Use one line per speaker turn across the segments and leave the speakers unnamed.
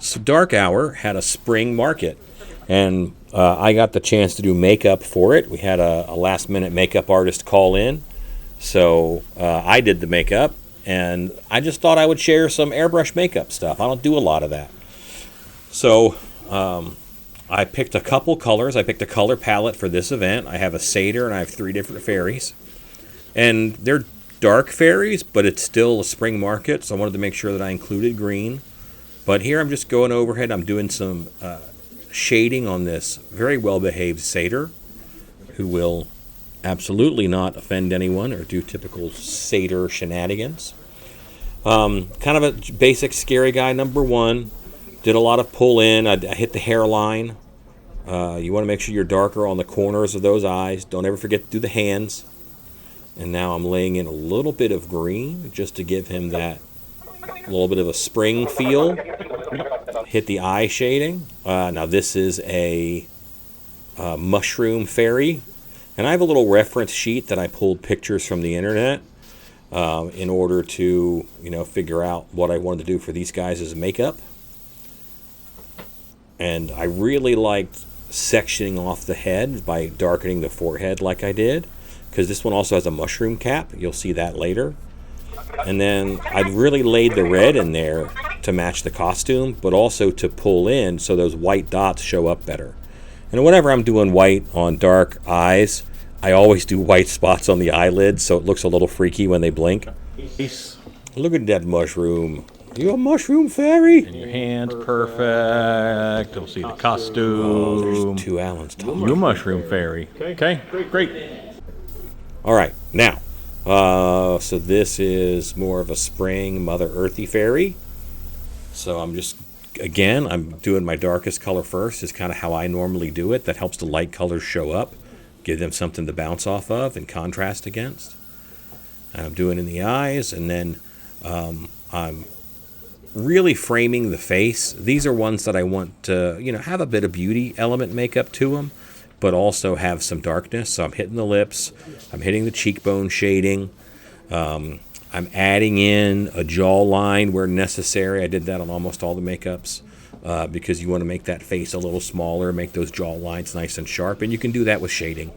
So Dark Hour had a spring market, and I got the chance to do makeup for it. We had a last-minute makeup artist call in, so I did the makeup, and I just thought I would share some airbrush makeup stuff. I don't do a lot of that. So I picked a couple colors. I picked a color palette for this event. I have a satyr, and I have 3 different fairies. And they're dark fairies, but it's still a spring market, so I wanted to make sure that I included green. But here I'm just going overhead. I'm doing some shading on this very well-behaved satyr, who will absolutely not offend anyone or do typical satyr shenanigans. Kind of a basic scary guy, number 1. Did a lot of pull in. I hit the hairline. You want to make sure you're darker on the corners of those eyes. Don't ever forget to do the hands. And now I'm laying in a little bit of green just to give him that little bit of a spring feel. Hit the eye shading. Now this is a mushroom fairy. And I have a little reference sheet that I pulled pictures from the internet in order to, figure out what I wanted to do for these guys as makeup. And I really liked sectioning off the head by darkening the forehead like I did, because this one also has a mushroom cap. You'll see that later. And then I really laid the red in there to match the costume, but also to pull in so those white dots show up better. And whenever I'm doing white on dark eyes, I always do white spots on the eyelids so it looks a little freaky when they blink. Look at that mushroom. You a mushroom fairy?
And your hands perfect. We'll see the costume.
Oh, there's 2 Allens.
You a mushroom fairy. Okay, great.
All right, now, so this is more of a spring Mother Earthy fairy. So I'm doing my darkest color first. Is kind of how I normally do it. That helps the light colors show up, give them something to bounce off of and contrast against. And I'm doing in the eyes, and then I'm really framing the face. These are ones that I want to, have a bit of beauty element makeup to them, but also have some darkness. So I'm hitting the lips, I'm hitting the cheekbone shading, I'm adding in a jawline where necessary. I did that on almost all the makeups because you want to make that face a little smaller, make those jaw lines nice and sharp, and you can do that with shading.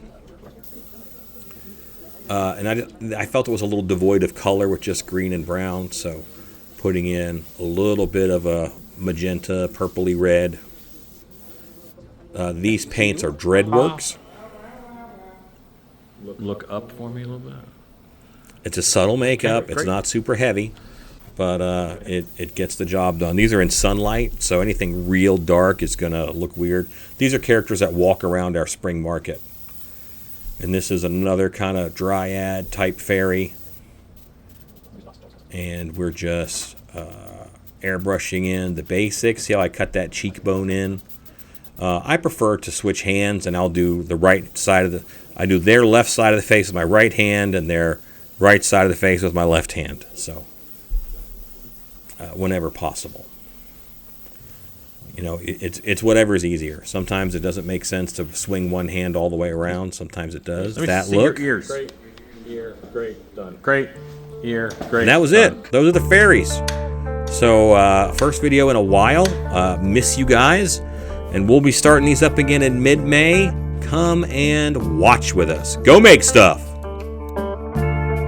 And I felt it was a little devoid of color with just green and brown, so putting in a little bit of a magenta, purpley red. These paints are Dreadworks.
Look up for me a little bit.
It's a subtle makeup.
Okay,
it's not super heavy, but it gets the job done. These are in sunlight, so anything real dark is going to look weird. These are characters that walk around our spring market. And this is another kind of dryad type fairy. And we're just airbrushing in the basics. See how I cut that cheekbone in? I prefer to switch hands, and I'll do the right side I do their left side of the face with my right hand and their right side of the face with my left hand. So whenever possible. It's whatever's easier. Sometimes it doesn't make sense to swing one hand all the way around. Sometimes it does. That look.
Your ears.
Great. Ear. Great. Done.
Great. Ear. Great.
And that was it. Those are the fairies. So first video in a while. Miss you guys. And we'll be starting these up again in mid-May. Come and watch with us. Go make stuff.